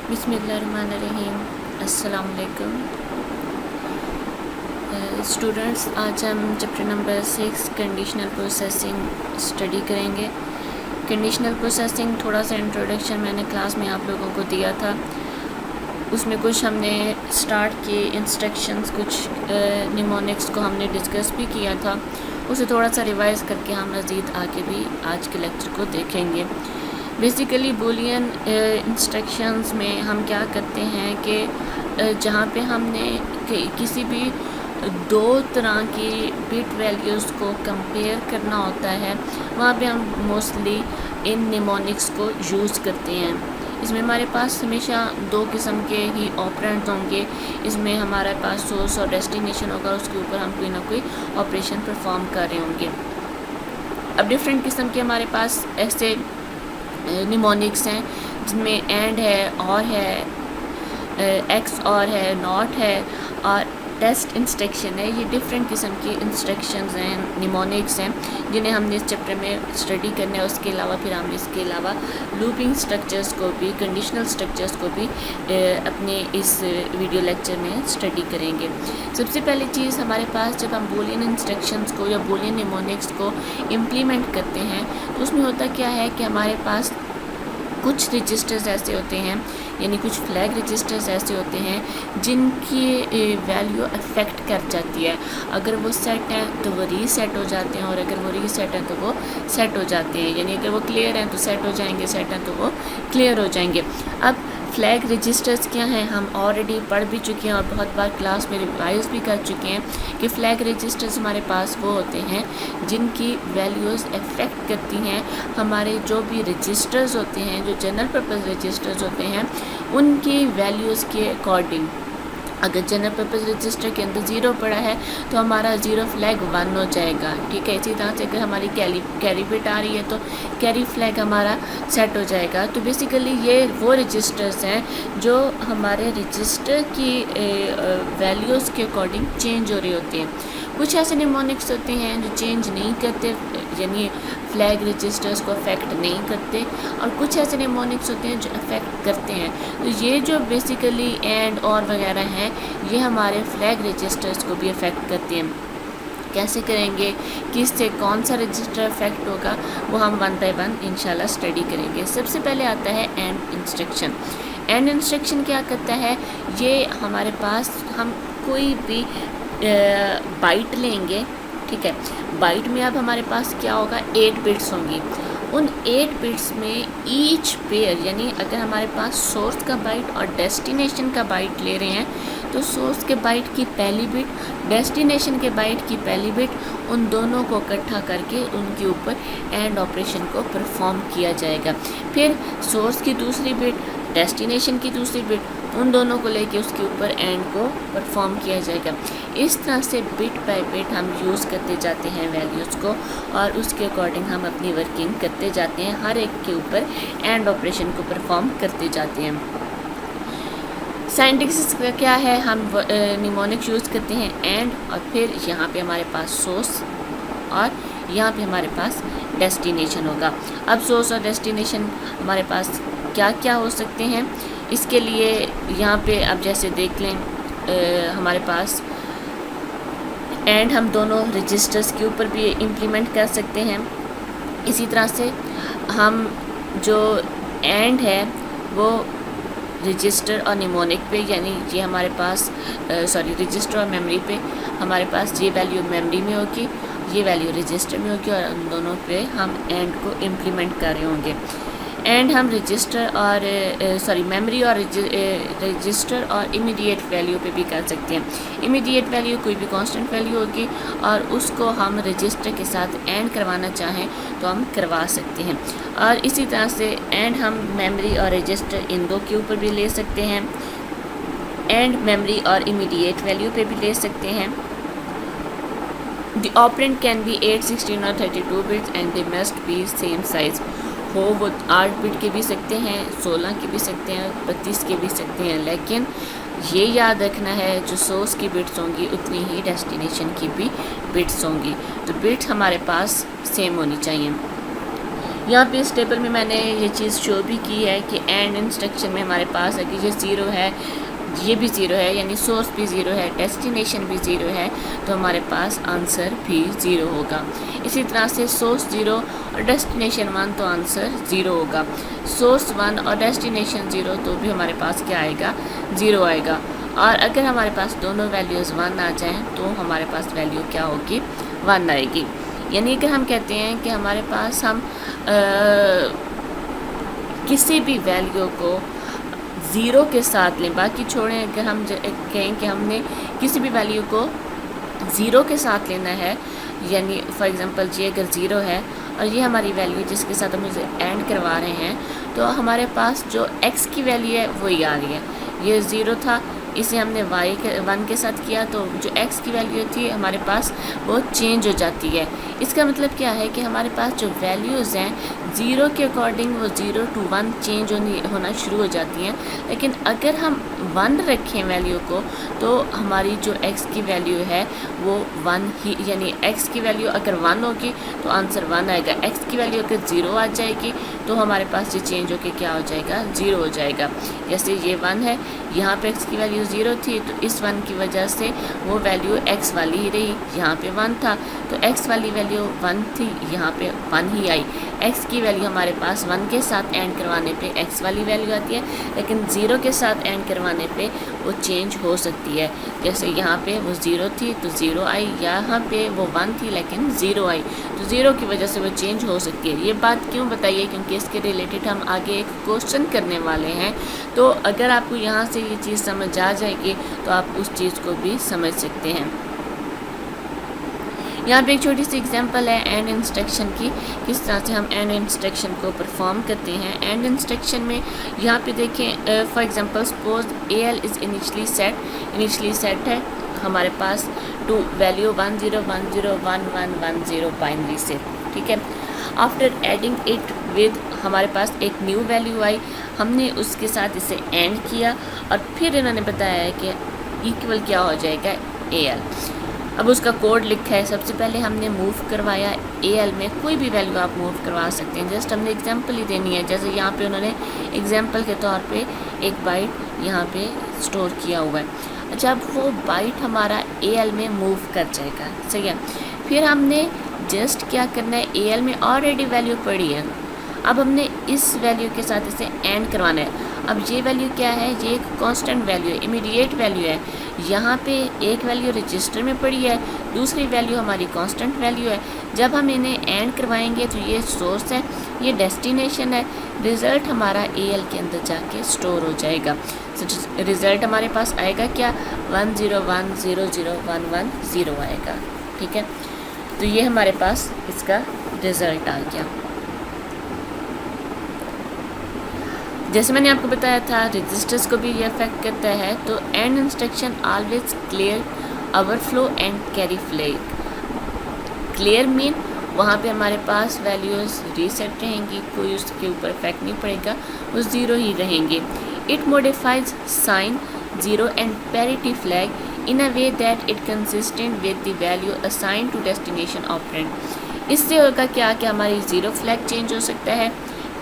बिस्मिल्लाहिर्रहमानिर्रहीम। अस्सलाम वालेकुम स्टूडेंट्स। आज हम chapter number 6 conditional processing study करेंगे। कंडीशनल प्रोसेसिंग थोड़ा सा इंट्रोडक्शन मैंने क्लास में आप लोगों को दिया था, उसमें कुछ हमने स्टार्ट किए इंस्ट्रक्शंस, कुछ निमोनिक्स को हमने डिस्कस भी किया था, उसे थोड़ा सा रिवाइज़ करके हम मज़ीद आगे भी आज के लेक्चर को देखेंगे। बेसिकली बूलियन इंस्ट्रक्शंस में हम क्या करते हैं कि जहाँ पे हमने किसी भी दो तरह की बिट वैल्यूज़ को कंपेयर करना होता है, वहाँ पे हम मोस्टली इन निमोनिक्स को यूज़ करते हैं। इसमें हमारे पास हमेशा दो किस्म के ही ऑपरेंड्स होंगे। इसमें हमारे पास सोर्स और डेस्टिनेशन होगा, उसके ऊपर हम कोई ना कोई ऑपरेशन परफॉर्म कर रहे होंगे। अब डिफरेंट किस्म के हमारे पास ऐसे निमोनिक्स हैं जिनमें एंड है, और है, एक्स और है, नॉट है, और टेस्ट इंस्ट्रक्शन है। ये डिफरेंट किस्म की इंस्ट्रक्शंस हैं, निमोनिक्स हैं, जिन्हें हमने इस चैप्टर में स्टडी करना है। उसके अलावा फिर हम इसके अलावा लूपिंग स्ट्रक्चर्स को भी, कंडीशनल स्ट्रक्चर्स को भी अपने इस वीडियो लेक्चर में स्टडी करेंगे। सबसे पहली चीज़ हमारे पास, जब हम बूलियन इंस्ट्रक्शंस को या बूलियन निमोनिक्स को इम्प्लीमेंट करते हैं तो उसमें होता क्या है कि हमारे पास कुछ रजिस्टर्स ऐसे होते हैं, यानी कुछ फ्लैग रजिस्टर्स ऐसे होते हैं जिनकी वैल्यू अफेक्ट कर जाती है। अगर वो सेट हैं तो वो रीसेट हो जाते हैं, और अगर वो रीसेट हैं तो वो सेट हो जाते हैं। यानी अगर वो क्लियर हैं तो सेट हो जाएंगे, सेट हैं तो वो क्लियर हो जाएंगे। अब फ्लैग रजिस्टर्स क्या हैं, हम ऑलरेडी पढ़ भी चुके हैं और बहुत बार क्लास में रिवाइज भी कर चुके हैं कि फ्लैग रजिस्टर्स हमारे पास वो होते हैं जिनकी वैल्यूज़ अफेक्ट करती हैं हमारे जो भी रजिस्टर्स होते हैं, जो जनरल पर्पस रजिस्टर्स होते हैं, उनकी वैल्यूज़ के अकॉर्डिंग। अगर जनरल पर्पस रजिस्टर के अंदर 0 पड़ा है तो हमारा 0 फ्लैग 1 हो जाएगा, ठीक है। इसी तरह से अगर हमारी कैरी बिट आ रही है तो कैरी फ्लैग हमारा सेट हो जाएगा। तो बेसिकली ये वो रजिस्टर्स हैं जो हमारे रजिस्टर की वैल्यूज़ के अकॉर्डिंग चेंज हो रही होती हैं। कुछ ऐसे निमोनिक्स होते हैं जो चेंज नहीं करते, यानी फ्लैग रजिस्टर्स को अफेक्ट नहीं करते, और कुछ ऐसे निमोनिक्स होते हैं जो अफेक्ट करते हैं। तो ये जो बेसिकली एंड और वगैरह हैं, ये हमारे फ्लैग रजिस्टर्स को भी अफेक्ट करते हैं। कैसे करेंगे, किससे कौन सा रजिस्टर अफेक्ट होगा, वो हम 1 बाय 1 इंशाल्लाह स्टडी करेंगे। सबसे पहले आता है एंड इंस्ट्रक्शन। एंड इंस्ट्रक्शन क्या करता है, ये हमारे पास हम कोई भी बाइट लेंगे, ठीक है। बाइट में अब हमारे पास क्या होगा, 8 बिट्स होंगी। उन 8 बिट्स में ईच पेयर, यानी अगर हमारे पास सोर्स का बाइट और डेस्टिनेशन का बाइट ले रहे हैं तो सोर्स के बाइट की पहली बिट, डेस्टिनेशन के बाइट की पहली बिट, उन दोनों को इकट्ठा करके उनके ऊपर एंड ऑपरेशन को परफॉर्म किया जाएगा। फिर सोर्स की दूसरी बिट, डेस्टिनेशन की दूसरी बिट, उन दोनों को लेके उसके ऊपर एंड को परफॉर्म किया जाएगा। इस तरह से बिट बाय बिट हम यूज़ करते जाते हैं वैल्यूज़ को, और उसके अकॉर्डिंग हम अपनी वर्किंग करते जाते हैं, हर एक के ऊपर एंड ऑपरेशन को परफॉर्म करते जाते हैं। साइंटिक्स का क्या है, हम निमोनिक्स यूज़ करते हैं एंड, और फिर यहाँ पे हमारे पास सोर्स और यहाँ पे हमारे पास डेस्टिनेशन होगा। अब सोर्स और डेस्टिनेशन हमारे पास क्या क्या हो सकते हैं, इसके लिए यहाँ पे अब जैसे देख लें, हमारे पास एंड हम दोनों रजिस्टर्स के ऊपर भी इम्प्लीमेंट कर सकते हैं। इसी तरह से हम जो एंड है वो रजिस्टर और निमोनिक पे, यानी ये हमारे पास रजिस्टर और मेमोरी पे हमारे पास ये वैल्यू मेमोरी में होगी, ये वैल्यू रजिस्टर में होगी, और उन दोनों पे हम एंड को इम्प्लीमेंट कर रहे होंगे। एंड हम रजिस्टर और मेमोरी और रजिस्टर और इमीडिएट वैल्यू पे भी कर सकते हैं। इमीडिएट वैल्यू कोई भी कांस्टेंट वैल्यू होगी, और उसको हम रजिस्टर के साथ एंड करवाना चाहें तो हम करवा सकते हैं। और इसी तरह से एंड हम मेमोरी और रजिस्टर इन दो के ऊपर भी ले सकते हैं, एंड मेमोरी और इमीडिएट वैल्यू पे भी ले सकते हैं। द ऑपरेंड कैन बी 8, 16 और 32 bits and they must be same size. हो वो 8 बिट के भी सकते हैं, 16 के भी सकते हैं, 32 के भी सकते हैं, लेकिन ये याद रखना है जो सोर्स की बिट्स होंगी उतनी ही डेस्टिनेशन की भी बिट्स होंगी। तो बिट्स हमारे पास सेम होनी चाहिए। यहाँ पे इस टेबल में मैंने ये चीज़ शो भी की है कि एंड इंस्ट्रक्शन में हमारे पास है कि ये ज़ीरो है, ये भी ज़ीरो है, यानी सोर्स भी ज़ीरो है, डेस्टिनेशन भी ज़ीरो है, तो हमारे पास आंसर भी ज़ीरो होगा। इसी तरह से सोर्स ज़ीरो और डेस्टिनेशन वन, तो आंसर ज़ीरो होगा। सोर्स वन और डेस्टिनेशन ज़ीरो, तो भी हमारे पास क्या आएगा, ज़ीरो आएगा। और अगर हमारे पास दोनों वैल्यूज़ वन आ जाएँ तो हमारे पास वैल्यू क्या होगी, वन आएगी। यानी कि हम कहते हैं कि हमारे पास हम किसी भी वैल्यू को ज़ीरो के साथ लें, बाकी छोड़ें, अगर हम कहें कि हमने किसी भी वैल्यू को ज़ीरो के साथ लेना है, यानी फॉर एग्ज़ाम्पल ये अगर ज़ीरो है और ये हमारी वैल्यू जिसके साथ हम इसे एंड करवा रहे हैं, तो हमारे पास जो x की वैल्यू है वही आ रही है। ये ज़ीरो था, इसे हमने वन के साथ किया, तो जो x की वैल्यू थी हमारे पास वो चेंज हो जाती है। इसका मतलब क्या है कि हमारे पास जो वैल्यूज़ हैं ज़ीरो के अकॉर्डिंग वो ज़ीरो टू वन चेंज होना शुरू हो जाती हैं। लेकिन अगर हम वन रखें वैल्यू को, तो हमारी जो x की वैल्यू है वो वन ही, यानी x की वैल्यू अगर वन होगी तो आंसर वन आएगा। x की वैल्यू अगर ज़ीरो आ जाएगी तो हमारे पास ये चेंज होकर क्या हो जाएगा, ज़ीरो हो जाएगा। जैसे ये वन है, यहाँ पे x की वैल्यू ज़ीरो थी, तो इस वन की वजह से वो वैल्यू x वाली ही रही। यहाँ पे वन था तो x वाली वैल्यू वन थी, यहाँ पे वन ही आई। x की वैल्यू हमारे पास वन के साथ एंड करवाने पे x वाली वैल्यू आती है, लेकिन ज़ीरो के साथ एंड करवाने पे वो चेंज हो सकती है। जैसे यहाँ पे वो ज़ीरो थी तो ज़ीरो आई, यहाँ पे वो वन थी लेकिन ज़ीरो आई, तो ज़ीरो की वजह से वो चेंज हो सकती है। ये बात क्यों बताइए, क्योंकि इसके रिलेटेड हम आगे एक क्वेश्चन करने वाले हैं। तो अगर आपको यहाँ से ये चीज़ समझ आ जाएगी तो आप उस चीज़ को भी समझ सकते हैं। यहाँ पे एक छोटी सी एग्जांपल है एंड इंस्ट्रक्शन की, किस तरह से हम एंड इंस्ट्रक्शन को परफॉर्म करते हैं। एंड इंस्ट्रक्शन में यहाँ पे देखें, for example suppose AL is initially set है हमारे पास टू वैल्यू 1 0 1 0 1 1 1 0 बाइनरी से, ठीक है। आफ्टर एडिंग इट विद, हमारे पास एक न्यू वैल्यू आई, हमने उसके साथ इसे एंड किया और फिर इन्होंने बताया है कि इक्वल क्या हो जाएगा, AL। अब उसका कोड लिखा है, सबसे पहले हमने मूव करवाया AL में, कोई भी वैल्यू आप मूव करवा सकते हैं, जस्ट हमने एग्जांपल ही देनी है। जैसे यहाँ पे उन्होंने एग्जांपल के तौर पे एक बाइट यहाँ पे स्टोर किया हुआ है। अच्छा, अब वो बाइट हमारा AL में मूव कर जाएगा, सही है। फिर हमने जस्ट क्या करना है, AL में ऑलरेडी वैल्यू पड़ी है, अब हमने इस वैल्यू के साथ इसे एंड करवाना है। अब ये वैल्यू क्या है, ये एक कांस्टेंट वैल्यू है, इमीडिएट वैल्यू है। यहाँ पे एक वैल्यू रजिस्टर में पड़ी है, दूसरी वैल्यू हमारी कांस्टेंट वैल्यू है। जब हम इन्हें एंड करवाएंगे तो ये सोर्स है, ये डेस्टिनेशन है, रिज़ल्ट हमारा AL के अंदर जाके स्टोर हो जाएगा। रिज़ल्ट हमारे पास आएगा क्या, 1 0 1 0 0 1 1 0 आएगा, ठीक है। तो ये हमारे पास इसका रिज़ल्ट आ गया। जैसे मैंने आपको बताया था रजिस्टर्स को भी ये अफेक्ट करता है। तो and instruction always clear overflow and carry flag. Clear mean वहाँ पे हमारे पास वैल्यूज़ रीसेट रहेंगी, कोई उसके ऊपर इफेक्ट नहीं पड़ेगा, वो ज़ीरो ही रहेंगे। It modifies sign zero and parity flag in a way that it consistent with the value assign to destination operand. इससे होगा क्या कि हमारी ज़ीरो फ्लैग चेंज हो सकता है,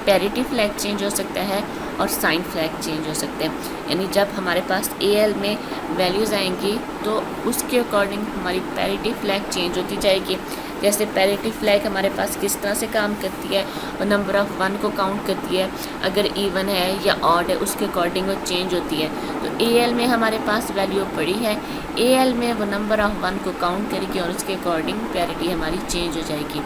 पैरिटी फ्लैग चेंज हो सकता है और साइन फ्लैग चेंज हो सकते हैं। यानी जब हमारे पास AL में वैल्यूज़ आएंगी तो उसके अकॉर्डिंग हमारी पैरिटी फ्लैग चेंज होती जाएगी। जैसे पैरिटी फ्लैग हमारे पास किस तरह से काम करती है, वो नंबर ऑफ़ वन को काउंट करती है, अगर इवन है या ऑड है उसके अकॉर्डिंग वो चेंज होती है। तो AL में हमारे पास वैल्यू पड़ी है, AL में वो नंबर ऑफ़ वन को काउंट करेगी और उसके अकॉर्डिंग पैरिटी हमारी चेंज हो जाएगी।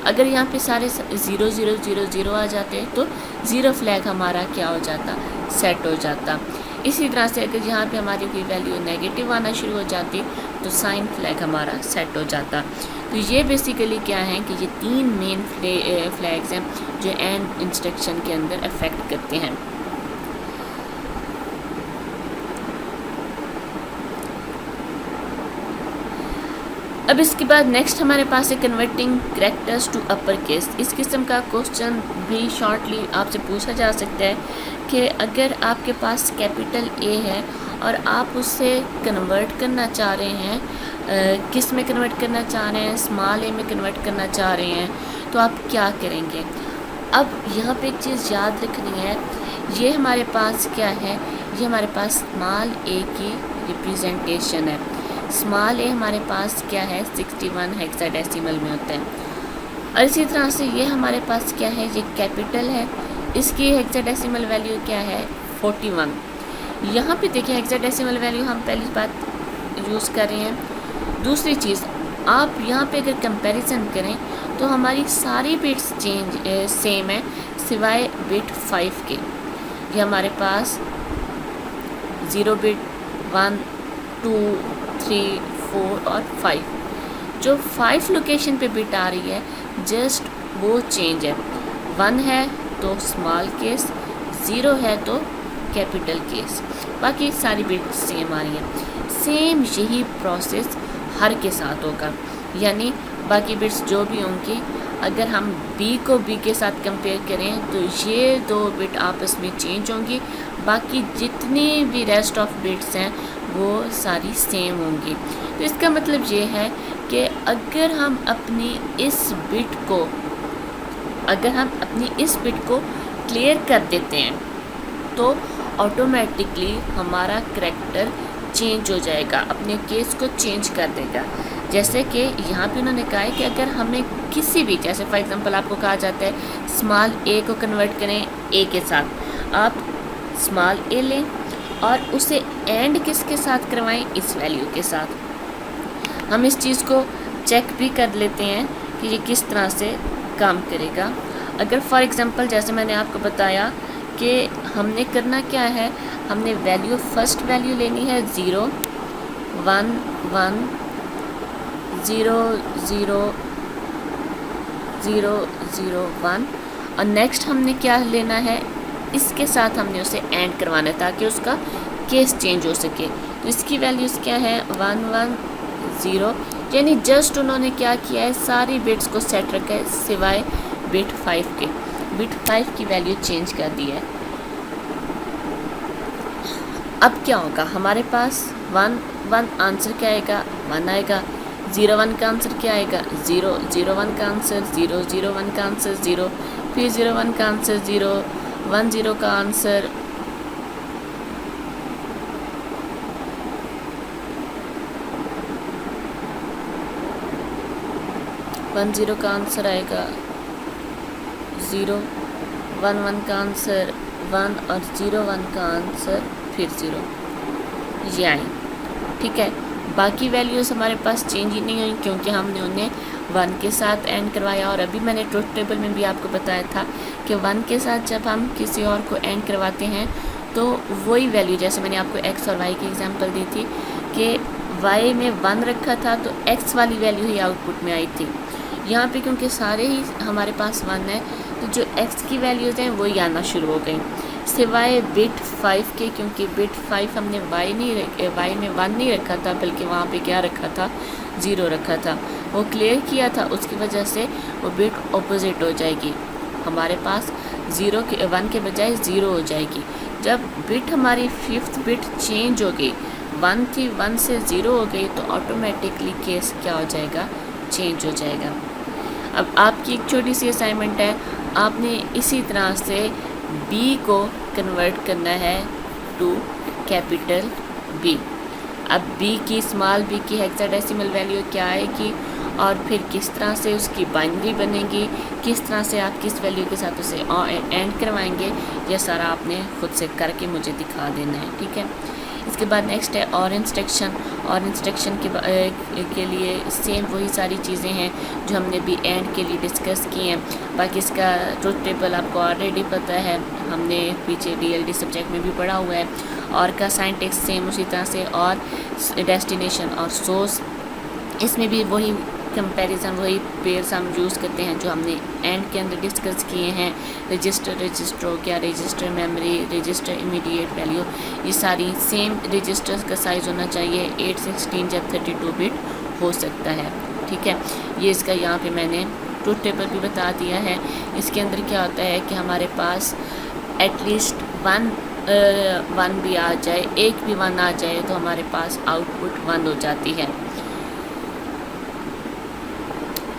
अगर यहाँ पे सारे 0 0 0 0 आ जाते हैं तो ज़ीरो फ्लैग हमारा क्या हो जाता, सेट हो जाता। इसी तरह से अगर यहाँ पे हमारी कोई वैल्यू नेगेटिव आना शुरू हो जाती तो साइन फ्लैग हमारा सेट हो जाता। तो ये बेसिकली क्या है कि ये तीन मेन फ्लैग्स हैं जो एंड इंस्ट्रक्शन के अंदर अफेक्ट करते हैं। अब इसके बाद नेक्स्ट हमारे पास है converting characters to upper case. इस किस्म का क्वेश्चन भी शॉर्टली आपसे पूछा जा सकता है कि अगर आपके पास कैपिटल A है और आप उससे कन्वर्ट करना चाह रहे हैं, किस में कन्वर्ट करना चाह रहे हैं, स्मॉल a में कन्वर्ट करना चाह रहे हैं, तो आप क्या करेंगे। अब यहाँ पे एक चीज़ याद रखनी है, ये हमारे पास क्या है, ये हमारे पास स्मॉल ए की रिप्रेजेंटेशन है। स्मॉल ए हमारे पास क्या है, 61 हेक्साडेसिमल में होता है। और इसी तरह से ये हमारे पास क्या है, ये कैपिटल है, इसकी हेक्साडेसिमल वैल्यू क्या है, 41। यहाँ पे देखिए हेक्साडेसिमल वैल्यू हम पहली बात यूज़ कर रहे हैं। दूसरी चीज़, आप यहाँ पे अगर कंपैरिजन करें तो हमारी सारी बिट्स सेम है सिवाय बिट 5 के। ये हमारे पास 0 बिट, 1, 2, 3, 4 और 5, जो 5 लोकेशन पे बिट आ रही है जस्ट वो चेंज है। 1 है तो स्मॉल केस, 0 है तो कैपिटल केस, बाकी सारी बिट्स सेम आ रही हैं। सेम यही प्रोसेस हर के साथ होगा, यानी बाकी बिट्स जो भी होंगी, अगर हम b को b के साथ कंपेयर करें तो ये 2 बिट आपस में चेंज होंगी, बाकी जितनी भी रेस्ट ऑफ बिट्स हैं वो सारी सेम होंगी। तो इसका मतलब ये है कि अगर हम अपनी इस बिट को क्लियर कर देते हैं तो ऑटोमेटिकली हमारा करैक्टर चेंज हो जाएगा, अपने केस को चेंज कर देगा। जैसे कि यहाँ पे उन्होंने कहा है कि अगर हमें किसी भी, जैसे फॉर एग्जांपल आपको कहा जाता है स्मॉल ए को कन्वर्ट करें ए के साथ, आप स्मॉल ए लें और उसे एंड किसके साथ करवाएं, इस वैल्यू के साथ। हम इस चीज़ को चेक भी कर लेते हैं कि ये किस तरह से काम करेगा। अगर फॉर एग्जांपल जैसे मैंने आपको बताया कि हमने करना क्या है, हमने वैल्यू, फर्स्ट वैल्यू लेनी है 0, 1, 1, 0, 0, 0, 0, 1 और नेक्स्ट हमने क्या लेना है, इसके साथ हमने उसे एंड करवाना है ताकि उसका केस चेंज हो सके। तो इसकी वैल्यूज़ क्या है, 1, 1, 0, यानी जस्ट उन्होंने क्या किया है, सारी बिट्स को सेट रखा है सिवाय बिट 5 के। बिट 5 की वैल्यू चेंज कर दी है। अब क्या होगा, हमारे पास 1, 1 आंसर क्या आएगा, 1 आएगा। 0, 1 का आंसर क्या आएगा, 0, 0, 1 का आंसर 0, 0, 1 का आंसर 0, फिर 0, 1 का आंसर 0, 1, 0 का आंसर 1, 0 का आंसर आएगा 0, 1, 1 का आंसर 1 और 0, 1 का आंसर फिर 0, ये आए। ठीक है, बाकी वैल्यूज़ हमारे पास चेंज ही नहीं हुई क्योंकि हमने उन्हें 1 के साथ एंड करवाया। और अभी मैंने ट्रुथ टेबल में भी आपको बताया था कि 1 के साथ जब हम किसी और को एंड करवाते हैं तो वही वैल्यू, जैसे मैंने आपको x और y की एग्जांपल दी थी कि y में 1 रखा था तो x वाली वैल्यू ही आउटपुट में आई थी। यहाँ पे क्योंकि सारे ही हमारे पास 1 है तो जो x की वैल्यूज़ हैं वही आना शुरू हो गई सिवाय बिट 5 के, क्योंकि बिट 5 हमने y में 1 नहीं रखा था बल्कि वहाँ पे क्या रखा था, 0 रखा था। वो क्लियर किया था, उसकी वजह से वो बिट ऑपोजिट हो जाएगी, हमारे पास 1 के बजाय 0 हो जाएगी। जब बिट हमारी 5th बिट चेंज हो गई, 1 थी 1 से 0 हो गई, तो ऑटोमेटिकली केस क्या हो जाएगा, चेंज हो जाएगा। अब आपकी एक छोटी सी असाइनमेंट है, आपने इसी तरह से b को कन्वर्ट करना है टू कैपिटल B। अब b की, स्मॉल b की हेक्साडेसिमल वैल्यू क्या आएगी और फिर किस तरह से उसकी बाइनरी बनेगी, किस तरह से आप किस वैल्यू के साथ उसे एंड करवाएंगे, यह सारा आपने खुद से करके मुझे दिखा देना है। ठीक है, इसके बाद नेक्स्ट है और इंस्ट्रक्शन। और इंस्ट्रक्शन के लिए सेम वही सारी चीज़ें हैं जो हमने भी एंड के लिए डिस्कस की हैं। बाकी इसका ट्रुथ टेबल आपको ऑलरेडी पता है, हमने पीछे DLD सब्जेक्ट में भी पढ़ा हुआ है। और का साइंटेक्स सेम उसी तरह से, और डेस्टिनेशन और सोर्स, इसमें भी वही कंपैरिजन, वही पेयर्स हम यूज़ करते हैं जो हमने एंड के अंदर डिस्कस किए हैं। रजिस्टर हो गया, register memory, register immediate value, ये सारी सेम। रजिस्टर्स का साइज़ होना चाहिए 8, 16 या 32 बिट हो सकता है। ठीक है, ये इसका यहाँ पे मैंने ट्रुथ टेबल भी बता दिया है। इसके अंदर क्या होता है कि हमारे पास एटलीस्ट 1 भी आ जाए, एक भी 1 आ जाए तो हमारे पास आउटपुट 1 हो जाती है।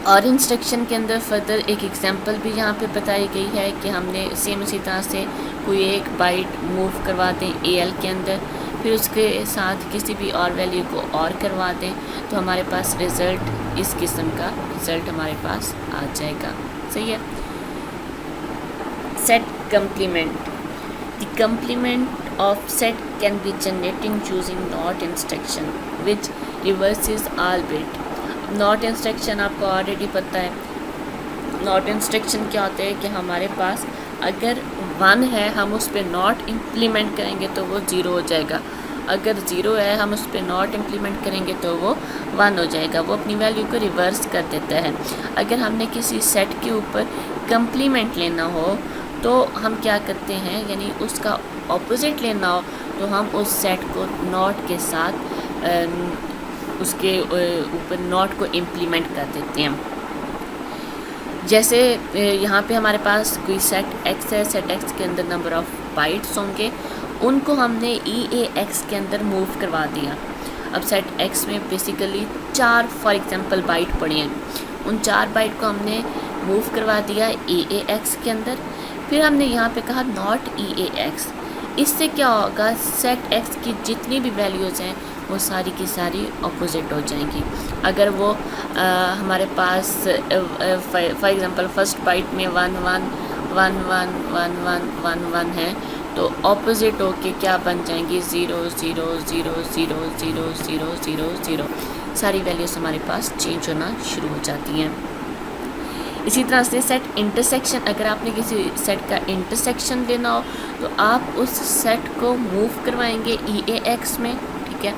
और इंस्ट्रक्शन के अंदर फर्दर एक एग्जांपल भी यहाँ पे बताई गई है कि हमने सेम इसी तरह से कोई एक बाइट मूव करवा दें AL के अंदर, फिर उसके साथ किसी भी और वैल्यू को और करवा दें, तो हमारे पास रिज़ल्ट इस किस्म का रिज़ल्ट हमारे पास आ जाएगा। सही है। Set complement. The complement of set can be generating using not instruction which reverses all bit. Not instruction आपको ऑलरेडी पता है। नॉट इंस्ट्रक्शन क्या होता है कि हमारे पास अगर 1 है हम उस पर नॉट इम्प्लीमेंट करेंगे तो वो 0 हो जाएगा, अगर 0 है हम उस पर नॉट इम्प्लीमेंट करेंगे तो वो 1 हो जाएगा। वो अपनी वैल्यू को रिवर्स कर देता है। अगर हमने किसी सेट के ऊपर कम्प्लीमेंट लेना हो तो हम क्या करते हैं, यानी उसका ऑपोजिट लेना हो तो हम उस सेट को नॉट के साथ उसके ऊपर नॉट को इम्प्लीमेंट कर देते हैं। जैसे यहाँ पे हमारे पास कोई सेट x है, सेट x के अंदर नंबर ऑफ़ बाइट्स होंगे, उनको हमने EAX के अंदर मूव करवा दिया। अब सेट x में बेसिकली 4 फॉर एग्जांपल बाइट पड़े हैं, उन 4 बाइट को हमने मूव करवा दिया EAX के अंदर। फिर हमने यहाँ पे कहा नॉट EAX। इससे क्या होगा, सेट x की जितनी भी वैल्यूज़ हैं वो सारी की सारी ऑपोजिट हो जाएंगी। अगर वो हमारे पास फॉर एग्ज़ाम्पल फर्स्ट बाइट में 1 1 1 1 1 1 1 1 है तो ऑपोजिट होके क्या बन जाएंगी 0 0 0 0 0 0 0 0। सारी वैल्यूज़ हमारे पास चेंज होना शुरू हो जाती हैं। इसी तरह से सेट इंटरसेक्शन, अगर आपने किसी सेट का इंटरसेक्शन लेना हो तो आप उस सेट को मूव करवाएंगे EAX में, ठीक है।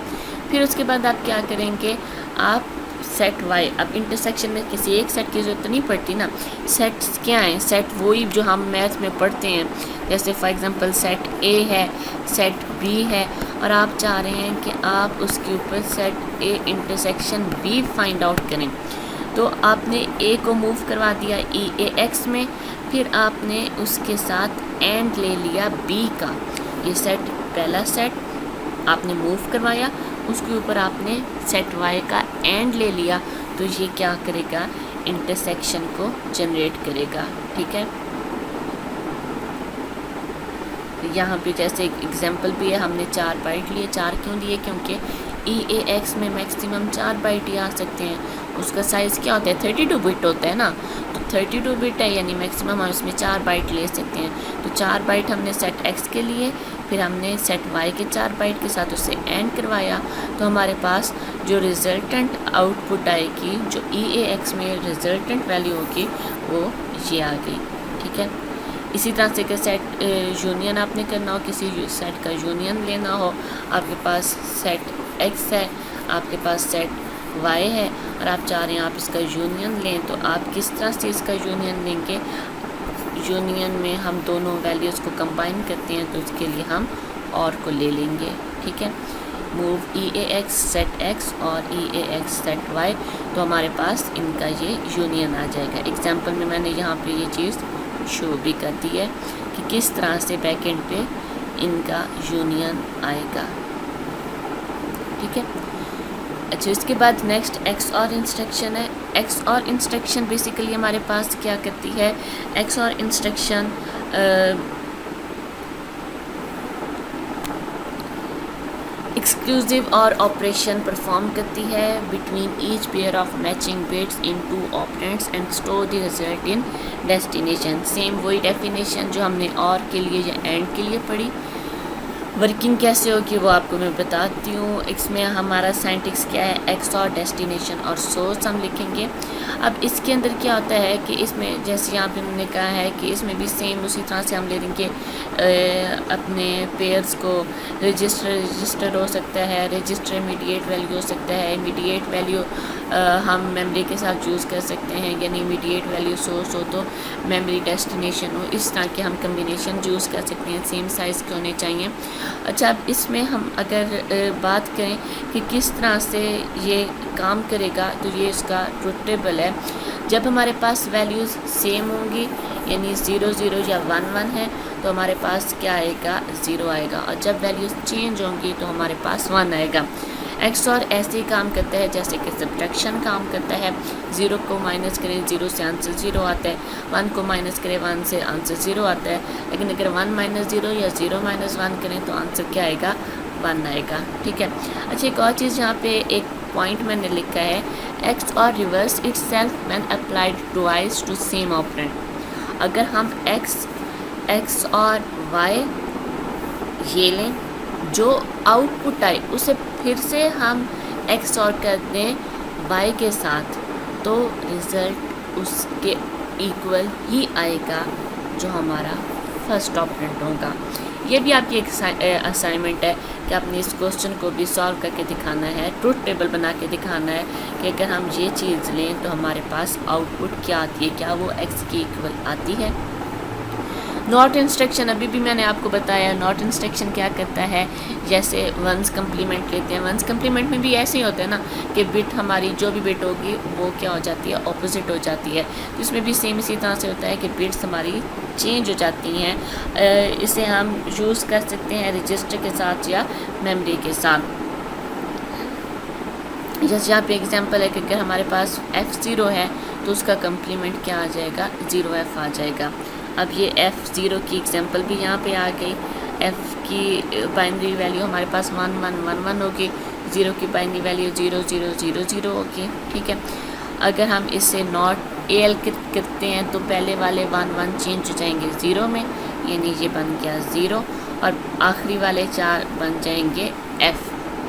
फिर उसके बाद आप क्या करेंगे, आप सेट Y, अब इंटरसेक्शन में किसी एक सेट की ज़रूरत नहीं पड़ती ना। सेट्स क्या हैं, सेट वही जो हम मैथ में पढ़ते हैं, जैसे फॉर एग्जांपल सेट A है, सेट B है, और आप चाह रहे हैं कि आप उसके ऊपर set A intersection B find out करें, तो आपने A को मूव करवा दिया EAX में, फिर आपने उसके साथ एंड ले लिया B का। ये सेट पहला सेट आपने मूव करवाया, उसके ऊपर आपने सेट Y का एंड ले लिया, तो ये क्या करेगा, इंटरसेक्शन को जनरेट करेगा, ठीक है। यहाँ पे जैसे एक एग्जांपल भी है, हमने 4 बाइट लिए। 4 क्यों लिए, क्योंकि EAX में मैक्सिमम 4 बाइट ही आ सकते हैं। उसका साइज़ क्या होता है, 32 बिट होता है ना, तो 32 बिट है यानी मैक्सिमम हम इसमें 4 बाइट ले सकते हैं। तो 4 बाइट हमने सेट X के लिए, फिर हमने सेट Y के 4 बाइट के साथ उसे एंड करवाया, तो हमारे पास जो रिज़ल्टेंट आउटपुट आएगी, जो EAX में रिज़ल्टेंट वैल्यू होगी वो ये आ गई, ठीक है। इसी तरह से कि सेट यूनियन आपने करना हो, किसी सेट का यूनियन लेना हो, आपके पास सेट X है, आपके पास सेट Y है और आप चाह रहे हैं आप इसका यूनियन लें, तो आप किस तरह से इसका यूनियन लेंगे, यूनियन में हम दोनों वैल्यूज़ को कंबाइन करते हैं, तो उसके लिए हम और को ले लेंगे, ठीक है। मूव EAX सेट X और EAX सेट Y, तो हमारे पास इनका ये यूनियन आ जाएगा। एग्जांपल में मैंने यहाँ पे ये चीज़ शो भी कर दी है कि किस तरह से बैकएंड पे इनका यूनियन आएगा, ठीक है। अच्छा, इसके बाद नेक्स्ट XOR इंस्ट्रक्शन है। XOR इंस्ट्रक्शन बेसिकली हमारे पास क्या करती है, XOR इंस्ट्रक्शन एक्सक्लूसिव और ऑपरेशन परफॉर्म करती है between each pair of matching bits in 2 operands and store the result in destination. Same वही डेफिनेशन जो हमने और के लिए या एंड के लिए पढ़ी। वर्किंग कैसे होगी वो आपको मैं बताती हूँ। इसमें हमारा सिंटैक्स क्या है, XOR डेस्टिनेशन और सोर्स हम लिखेंगे। अब इसके अंदर क्या होता है कि इसमें जैसे यहाँ पे उन्होंने कहा है कि इसमें भी सेम उसी तरह से हम ले लेंगे अपने पेयर्स को। रजिस्टर हो सकता है, रजिस्टर इमीडिएट वैल्यू हो सकता है, इमीडिएट वैल्यू हम मेमोरी के साथ यूज़ कर सकते हैं, यानी इमीडिएट वैल्यू सोर्स हो तो मेमोरी डेस्टिनेशन हो, इस तरह के हम कम्बिनेशन यूज़ कर सकते हैं। सेम साइज़ के होने चाहिए। अच्छा, अब इसमें हम अगर बात करें कि किस तरह से ये काम करेगा, तो ये इसका ट्रुथ टेबल है। जब हमारे पास वैल्यूज़ सेम होंगी यानी 0 0 या 1 1 है तो हमारे पास क्या आएगा, 0 आएगा, और जब वैल्यूज़ चेंज होंगी तो हमारे पास 1 आएगा। एक्स और ऐसे ही काम करता है जैसे कि सब्ट्रैक्शन काम करता है। 0 को माइनस करें 0 से आंसर 0 आता है, 1 को माइनस करें 1 से आंसर 0 आता है। लेकिन अगर 1 माइनस 0 या 0 माइनस 1 करें तो आंसर क्या आएगा, 1 आएगा। ठीक है। अच्छा, एक और चीज़ यहाँ पे एक पॉइंट मैंने लिखा है, XOR reverse itself when applied twice to same operand. अगर हम एक्स और वाई ये लें, जो आउटपुट आए उसे फिर से हम एक्स और कर दें वाई के साथ, तो रिज़ल्ट उसके इक्वल ही आएगा जो हमारा फर्स्ट ऑपरेंड होगा। ये भी आपकी एक असाइनमेंट है कि आपने इस क्वेश्चन को भी सॉल्व करके दिखाना है, ट्रुथ टेबल बना के दिखाना है कि अगर हम ये चीज़ लें तो हमारे पास आउटपुट क्या आती है, क्या वो एक्स के इक्वल आती है। नॉट इंस्ट्रक्शन अभी भी मैंने आपको बताया, नॉट इंस्ट्रक्शन क्या करता है, जैसे वंस कम्प्लीमेंट लेते हैं, वंस कम्प्लीमेंट में भी ऐसे ही होता है ना कि बिट हमारी जो भी बिट होगी वो क्या हो जाती है, ऑपोजिट हो जाती है। तो इसमें भी सेम इसी तरह से होता है कि बिट्स हमारी चेंज हो जाती हैं। इसे हम यूज़ कर सकते हैं रजिस्टर के साथ या मेमोरी के साथ। जैसे यहाँ पे एग्जांपल है कि अगर हमारे पास F0 है तो उसका कम्प्लीमेंट क्या आ जाएगा, 0F आ जाएगा। अब ये F0 की एग्जांपल भी यहाँ पे आ गई। F की बाइनरी वैल्यू हमारे पास 1 1 1 1 होगी, 0 की बाइनरी वैल्यू 0 0 0 0 होगी। ठीक है। अगर हम इससे नॉट AL करते हैं तो पहले वाले 1 1 चेंज हो जाएंगे 0 में, यानी ये बन गया 0, और आखिरी वाले 4 बन जाएंगे F।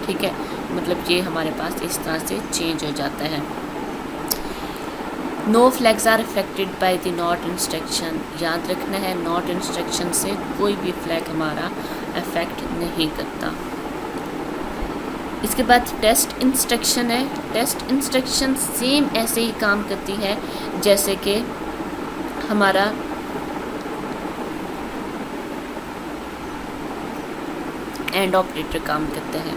ठीक है, मतलब ये हमारे पास इस तरह से चेंज हो जाता है। No flags are affected by the not instruction. याद रखना है, नॉट इंस्ट्रक्शन से कोई भी फ्लैग हमारा अफेक्ट नहीं करता। इसके बाद टेस्ट इंस्ट्रक्शन है। टेस्ट इंस्ट्रक्शन सेम ऐसे ही काम करती है जैसे कि हमारा एंड ऑपरेटर काम करता है।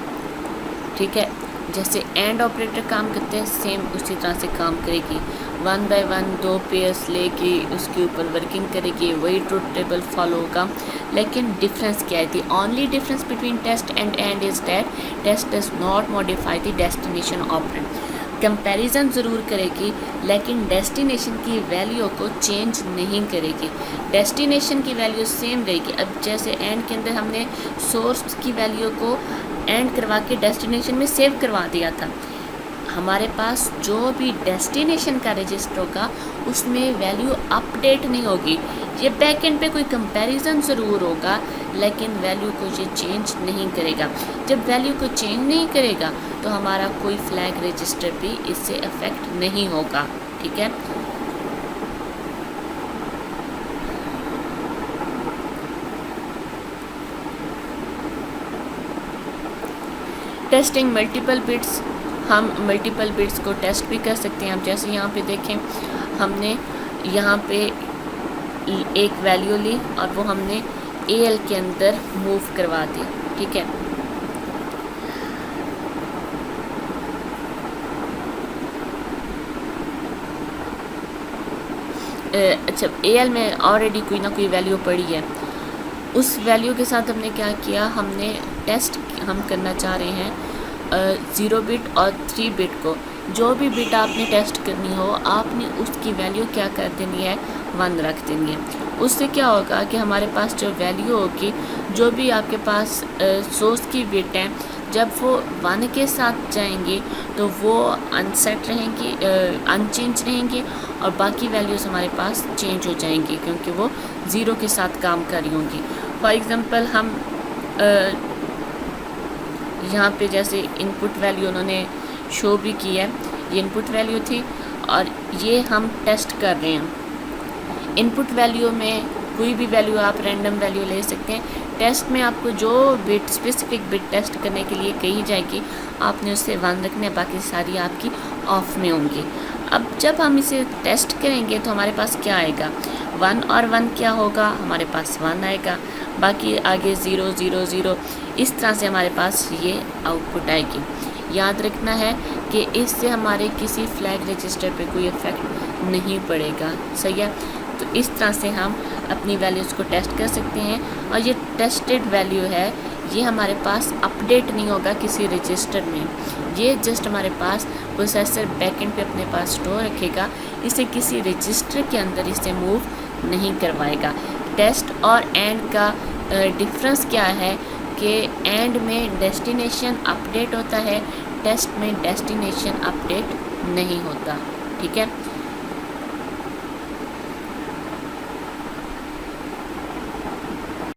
ठीक है, जैसे एंड ऑपरेटर काम करते हैं सेम उसी तरह से काम करेगी। 1 बाय 1 2 पेयर्स लेके उसके ऊपर वर्किंग करेगी, वही ट्रुथ टेबल फॉलो होगा। लेकिन डिफरेंस क्या है, the only difference between test and and is that test does not modify the destination operand. Comparison ज़रूर करेगी लेकिन डेस्टिनेशन की वैल्यू को चेंज नहीं करेगी, डेस्टिनेशन की वैल्यू सेम रहेगी। अब जैसे एंड के अंदर हमने सोर्स की वैल्यू को एंड करवा के डेस्टिनेशन में सेव करवा दिया था, हमारे पास जो भी डेस्टिनेशन का रजिस्टर होगा उसमें वैल्यू अपडेट नहीं होगी। ये बैक एंड पे कोई कंपैरिजन ज़रूर होगा लेकिन वैल्यू को ये चेंज नहीं करेगा। जब वैल्यू को चेंज नहीं करेगा तो हमारा कोई फ्लैग रजिस्टर भी इससे अफेक्ट नहीं होगा। ठीक है। टेस्टिंग मल्टीपल बिट्स, हम मल्टीपल बिट्स को टेस्ट भी कर सकते हैं। अब जैसे यहाँ पे देखें, हमने यहाँ पे एक वैल्यू ली और वो हमने AL के अंदर मूव करवा दी। ठीक है, अच्छा AL में ऑलरेडी कोई ना कोई वैल्यू पड़ी है, उस वैल्यू के साथ हमने क्या किया, हमने टेस्ट हम करना चाह रहे हैं 0 बिट और 3 बिट को। जो भी बिट आपने टेस्ट करनी हो आपने उसकी वैल्यू क्या कर देनी है, 1 रख देनी है। उससे क्या होगा कि हमारे पास जो वैल्यू होगी, जो भी आपके पास सोर्स की बिट हैं, जब वो 1 के साथ जाएंगी तो वो अनसेट रहेंगी, अनचेंज रहेंगी, और बाकी वैल्यूज़ हमारे पास चेंज हो जाएंगी क्योंकि वो 0 के साथ काम कर रही होंगी। फॉर एग्ज़ाम्पल हम यहाँ पे जैसे इनपुट वैल्यू उन्होंने शो भी की है, ये इनपुट वैल्यू थी और ये हम टेस्ट कर रहे हैं। इनपुट वैल्यू में कोई भी वैल्यू आप रैंडम वैल्यू ले सकते हैं। टेस्ट में आपको जो बिट स्पेसिफिक बिट टेस्ट करने के लिए कही जाएगी आपने उससे 1 रखने, बाकी सारी आपकी ऑफ में होंगी। अब जब हम इसे टेस्ट करेंगे तो हमारे पास क्या आएगा, 1 और 1 क्या होगा, हमारे पास 1 आएगा, बाकी आगे 0 0 0, इस तरह से हमारे पास ये आउटपुट आएगी। याद रखना है कि इससे हमारे किसी फ्लैग रजिस्टर पे कोई इफेक्ट नहीं पड़ेगा। सही है, तो इस तरह से हम अपनी वैल्यूज़ को टेस्ट कर सकते हैं और ये टेस्टेड वैल्यू है, ये हमारे पास अपडेट नहीं होगा किसी रजिस्टर में, ये जस्ट हमारे पास प्रोसेसर बैकएंड पे अपने पास स्टोर रखेगा, इसे किसी रजिस्टर के अंदर इसे मूव नहीं करवाएगा। टेस्ट और एंड का डिफरेंस क्या है कि एंड में डेस्टिनेशन अपडेट होता है, टेस्ट में डेस्टिनेशन अपडेट नहीं होता। ठीक है।